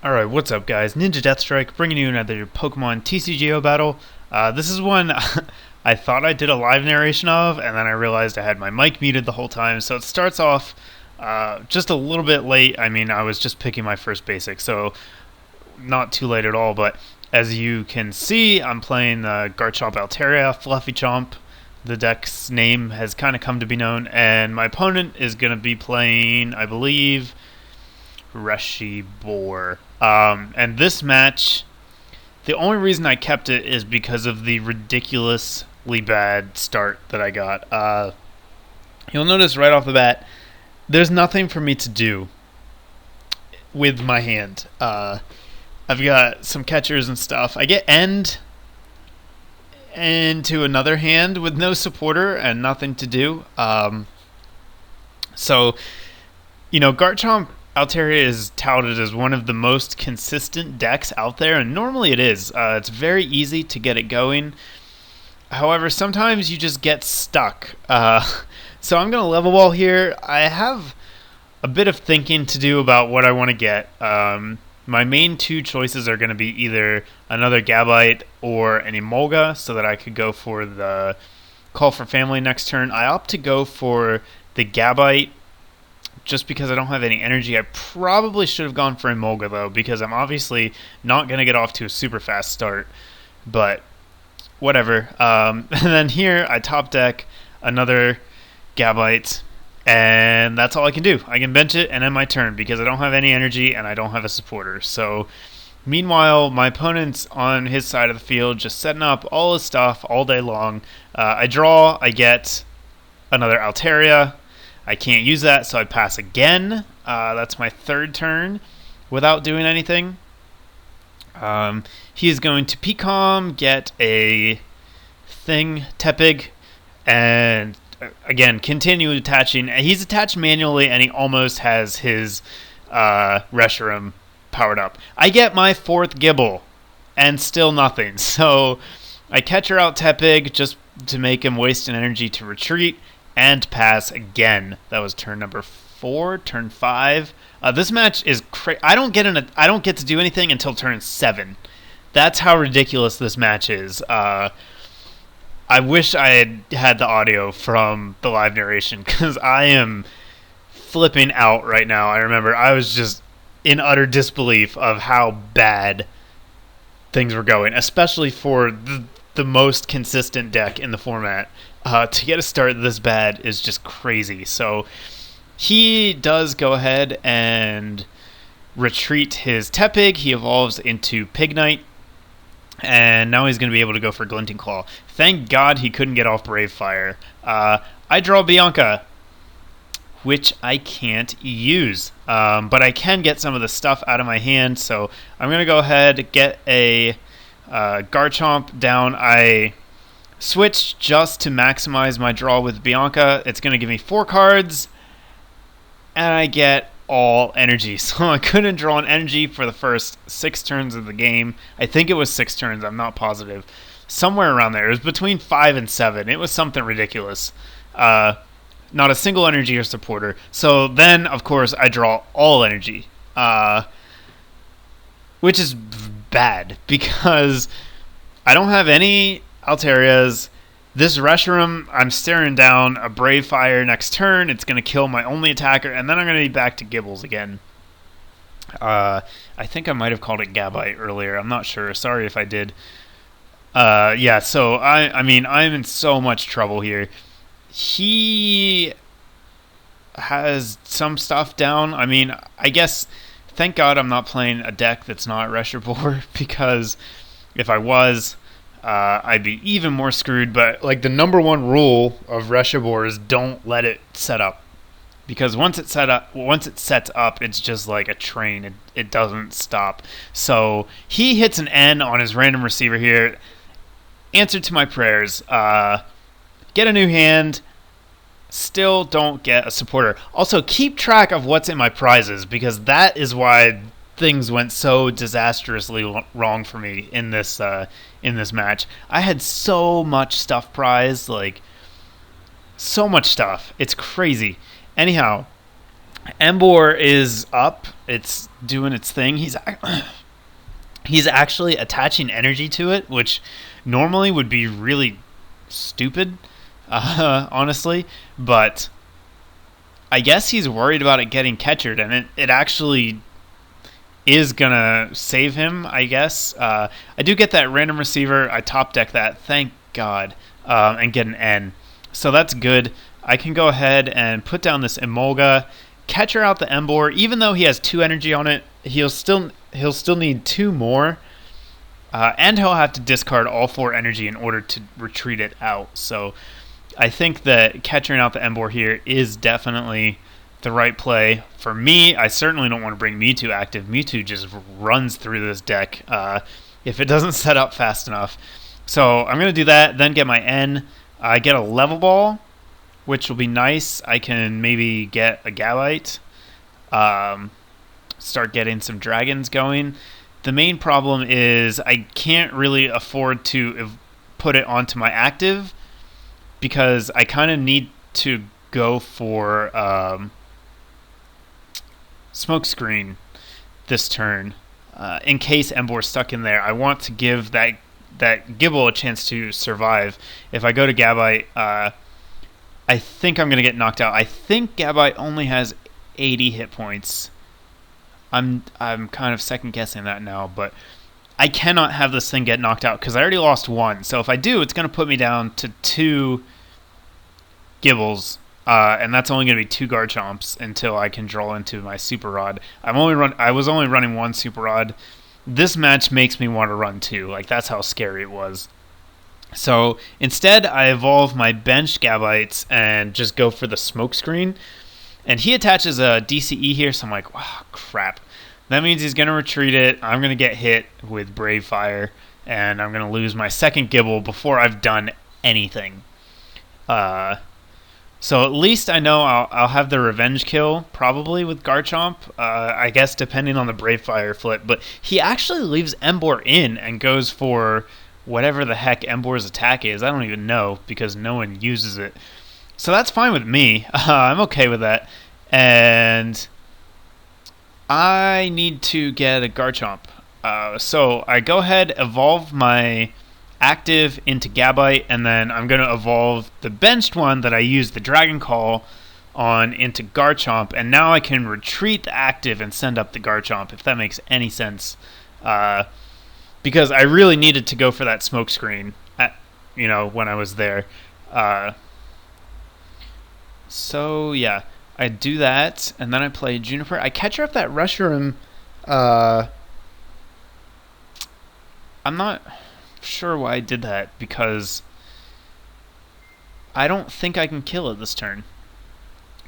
Alright, what's up guys? NinjaDeathStrike bringing you another Pokemon TCGO battle. This is one I thought I did a live narration of, and then I realized I had my mic muted the whole time, so it starts off just a little bit late. I mean, I was just picking my first basic, so not too late at all, but as you can see, I'm playing the Chainchomp Altaria, Fluffy Chomp. The deck's name has kind of come to be known, and my opponent is going to be playing, I believe, Reshiboar. And this match, the only reason I kept it is because of the ridiculously bad start that I got. You'll notice right off the bat, there's nothing for me to do with my hand. I've got some catchers and stuff. I get end into another hand with no supporter and nothing to do. So, Garchomp Altaria is touted as one of the most consistent decks out there, and normally it is. It's very easy to get it going. However, sometimes you just get stuck. So I'm going to level ball here. I have a bit of thinking to do about what I want to get. My main two choices are going to be either another Gabite or an Emolga, so that I could go for the Call for Family next turn. I opt to go for the Gabite just because I don't have any energy. I probably should have gone for Emolga, though, because I'm obviously not going to get off to a super fast start. But whatever. And then here, I top deck another Gabite, and that's all I can do. I can bench it and end my turn because I don't have any energy and I don't have a supporter. So meanwhile, my opponent's on his side of the field just setting up all his stuff all day long. I draw, I get another Altaria. I can't use that, so I pass again. That's my third turn without doing anything. He is going to Pecom, get a thing, Tepig, and again, continue attaching. He's attached manually, and he almost has his Reshiram powered up. I get my fourth Gibble, and still nothing. So I catch her out Tepig just to make him waste an energy to retreat, and pass again. That was turn number 4, turn 5. This match is crazy. I don't get to do anything until turn 7. That's how ridiculous this match is. I wish I had the audio from the live narration because I am flipping out right now. I remember I was just in utter disbelief of how bad things were going, especially for the most consistent deck in the format. To get a start this bad is just crazy. So he does go ahead and retreat his Tepig. He evolves into Pignite. And now he's going to be able to go for Glinting Claw. Thank God he couldn't get off Brave Fire. I draw Bianca, which I can't use. But I can get some of the stuff out of my hand. So I'm going to go ahead, get a Garchomp down. I switch just to maximize my draw with Bianca. It's going to give me 4 cards, and I get all energy. So I couldn't draw an energy for the first 6 turns of the game. I think it was 6 turns. I'm not positive. Somewhere around there. It was between 5 and 7. It was something ridiculous. Not a single energy or supporter. So then, of course, I draw all energy, which is bad because I don't have any Altarias. This Reshiram, I'm staring down a Brave Fire next turn. It's going to kill my only attacker, and then I'm going to be back to Gibbles again. I think I might have called it Gabite earlier. I'm not sure. Sorry if I did. Yeah, so I mean, I'm in so much trouble here. He has some stuff down. I mean, I guess, thank God I'm not playing a deck that's not Reshiboar, because if I was, I'd be even more screwed. But like the number one rule of Reshiboar is don't let it set up, because once it sets up, it's just like a train. It doesn't stop. So he hits an N on his random receiver here. Answer to my prayers. Get a new hand. Still don't get a supporter. Also, keep track of what's in my prizes, because that is why things went so disastrously wrong for me in this match. I had so much stuff prized, like so much stuff. It's crazy. Anyhow, Embor is up. It's doing its thing. He's actually attaching energy to it, which normally would be really stupid, honestly. But I guess he's worried about it getting catchered, and it actually is gonna save him, I guess. I do get that random receiver. I top deck that, thank God, and get an N. So that's good. I can go ahead and put down this Emolga, catcher out the Embor. Even though he has 2 energy on it, he'll still need 2 more, and he'll have to discard all 4 energy in order to retreat it out. So I think that catching out the Embor here is definitely the right play. For me, I certainly don't want to bring Mewtwo active. Mewtwo just runs through this deck if it doesn't set up fast enough. So I'm going to do that, then get my N. I get a Level Ball, which will be nice. I can maybe get a Gabite, start getting some dragons going. The main problem is I can't really afford to put it onto my active because I kind of need to go for Smokescreen this turn. In case Embor's stuck in there, I want to give that Gibble a chance to survive. If I go to Gabite, I think I'm going to get knocked out. I think Gabite only has 80 hit points. I'm kind of second guessing that now, but I cannot have this thing get knocked out because I already lost 1. So if I do, it's going to put me down to 2 Gibbles, and that's only going to be 2 Garchomps until I can draw into my Super Rod. I was only running 1 Super Rod. This match makes me want to run 2. Like, that's how scary it was. So instead, I evolve my benched Gabites and just go for the Smokescreen. And he attaches a DCE here, so I'm like, wow, crap. That means he's going to retreat it. I'm going to get hit with Brave Fire, and I'm going to lose my second Gibble before I've done anything. So at least I know I'll have the revenge kill, probably, with Garchomp. I guess depending on the Brave Fire flip. But he actually leaves Embor in and goes for whatever the heck Embor's attack is. I don't even know because no one uses it. So that's fine with me. I'm okay with that. And I need to get a Garchomp. So I go ahead, evolve my active into Gabite, and then I'm going to evolve the benched one that I used the Dragon Call on into Garchomp, and now I can retreat the active and send up the Garchomp, if that makes any sense. Because I really needed to go for that Smokescreen when I was there. So yeah, I do that, and then I play Juniper. I catch her up that Reshiram. I'm not sure why I did that, because I don't think I can kill it this turn.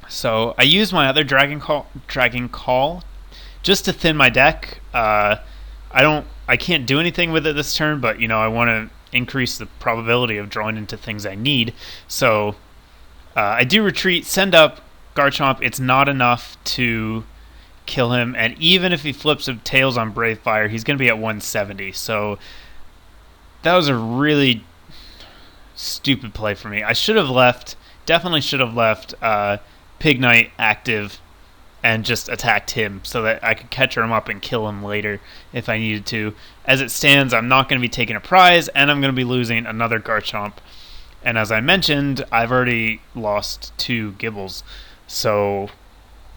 So I use my other Dragon Call just to thin my deck. I can't do anything with it this turn, but I want to increase the probability of drawing into things I need. So I do retreat, send up Garchomp. It's not enough to kill him, and even if he flips of Tails on Brave Fire, he's going to be at 170. So that was a really stupid play for me. I should have definitely should have left Pig Knight active and just attacked him so that I could catch him up and kill him later if I needed to. As it stands, I'm not going to be taking a prize, and I'm going to be losing another Garchomp. And as I mentioned, I've already lost 2 Gibbles. So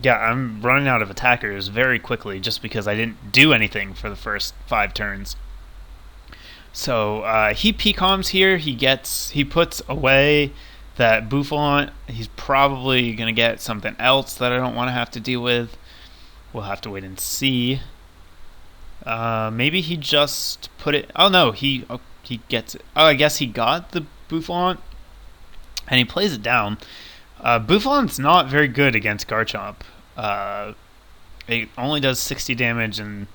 yeah, I'm running out of attackers very quickly just because I didn't do anything for the first 5 turns. So he P-coms here. He puts away that Bouffant. He's probably going to get something else that I don't want to have to deal with. We'll have to wait and see. Maybe he just put it... Oh, no. He gets it. Oh, I guess he got the Bouffant, and he plays it down. Bouffant's not very good against Garchomp. It only does 60 damage, and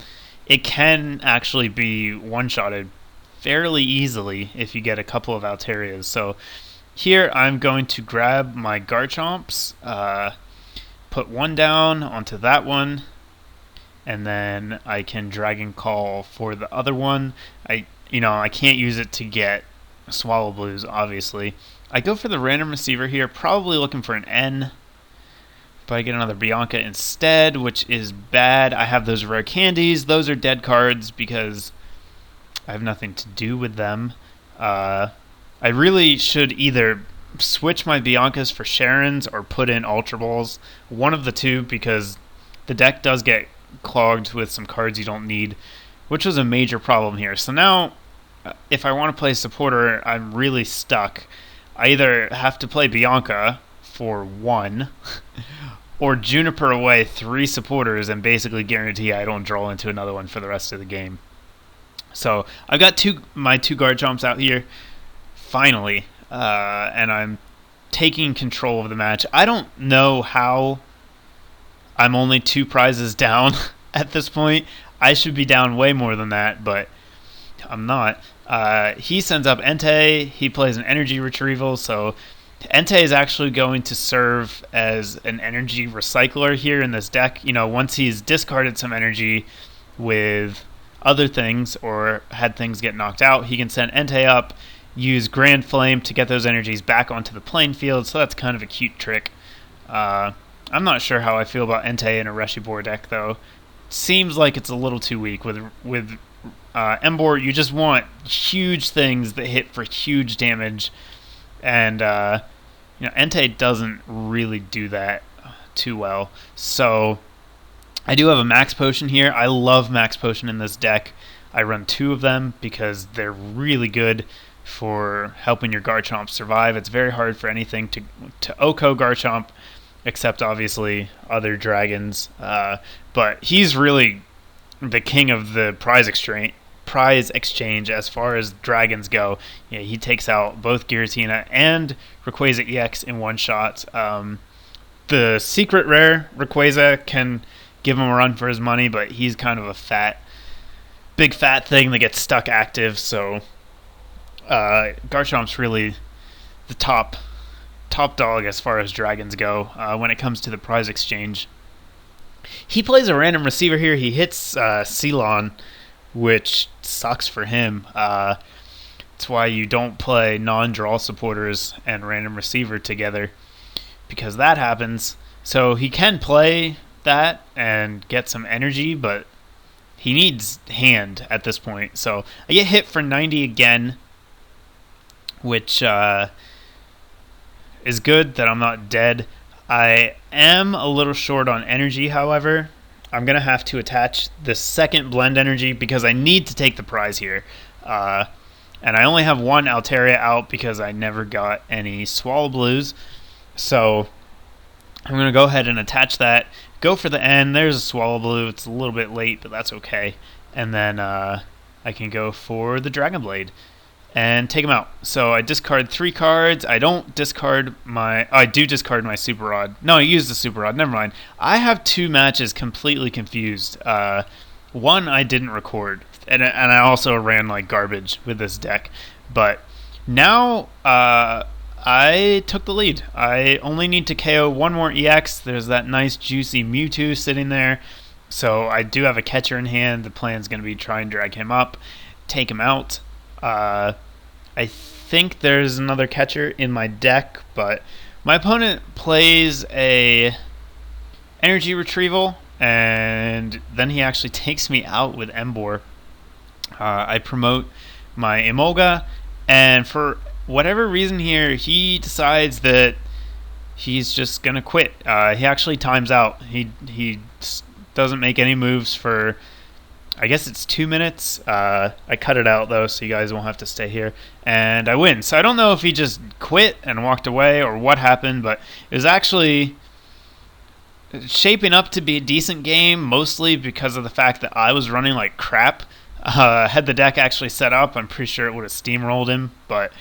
it can actually be one-shotted fairly easily if you get a couple of Alterias. So here I'm going to grab my Garchomps, put one down onto that one, and then I can Dragon Call for the other one. I can't use it to get Swallow Blues, obviously. I go for the random receiver here, probably looking for an N. but I get another Bianca instead, which is bad. I have those rare candies. Those are dead cards because I have nothing to do with them. I really should either switch my Biancas for Sharons or put in Ultra Balls. One of the two, because the deck does get clogged with some cards you don't need, which was a major problem here. So now, if I want to play supporter, I'm really stuck. I either have to play Bianca for 1, or Juniper away 3 supporters and basically guarantee I don't draw into another one for the rest of the game. So I've got my two Garchomps out here, finally, and I'm taking control of the match. I don't know how I'm only 2 prizes down at this point. I should be down way more than that, but I'm not. He sends up Entei. He plays an energy retrieval, so Entei is actually going to serve as an energy recycler here in this deck. You know, once he's discarded some energy with other things or had things get knocked out, he can send Entei up, use Grand Flame to get those energies back onto the playing field, so that's kind of a cute trick. I'm not sure how I feel about Entei in a Reshibor deck, though. Seems like it's a little too weak. With Embor, you just want huge things that hit for huge damage, and Entei doesn't really do that too well. So I do have a Max Potion here. I love Max Potion in this deck. I run 2 of them because they're really good for helping your Garchomp survive. It's very hard for anything to Oko Garchomp, except obviously other dragons. But he's really the king of the prize exchange as far as dragons go. Yeah, he takes out both Giratina and Rayquaza EX in one shot. The secret rare Rayquaza can give him a run for his money, but he's kind of a big fat thing that gets stuck active. So Garchomp's really the top dog as far as dragons go when it comes to the prize exchange. He plays a random receiver here. He hits Ceylon, which sucks for him. That's why you don't play non-draw supporters and random receiver together, because that happens. So he can play that and get some energy, but he needs hand at this point. So I get hit for 90 again, which is good that I'm not dead. I am a little short on energy, however. I'm going to have to attach the second blend energy because I need to take the prize here. And I only have 1 Altaria out because I never got any Swallow Blues. So I'm going to go ahead and attach that. Go for the end. There's a Swallow Blue. It's a little bit late, but that's okay. And then I can go for the Dragon Blade and take him out. So I discard 3 cards. I don't discard my... I do discard my Super Rod. No, I used the Super Rod. Never mind. I have 2 matches completely confused. One I didn't record, and I also ran like garbage with this deck. But now I took the lead. I only need to KO 1 more EX. There's that nice juicy Mewtwo sitting there. So I do have a catcher in hand. The plan's going to be try and drag him up, take him out. I think there's another catcher in my deck, but my opponent plays a energy retrieval, and then he actually takes me out with Embor. I promote my Emolga, and for whatever reason here, he decides that he's just gonna quit. He actually times out. He doesn't make any moves for, I guess it's 2 minutes. I cut it out though, so you guys won't have to stay here. And I win. So I don't know if he just quit and walked away or what happened, but it was actually shaping up to be a decent game, mostly because of the fact that I was running like crap. Had the deck actually set up, I'm pretty sure it would have steamrolled him, but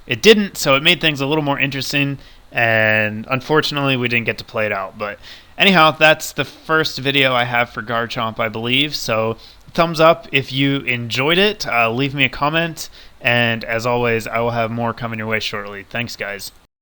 it didn't, so it made things a little more interesting, and unfortunately we didn't get to play it out. But anyhow, that's the first video I have for Garchomp, I believe, so thumbs up if you enjoyed it. Leave me a comment, and as always, I will have more coming your way shortly. Thanks, guys.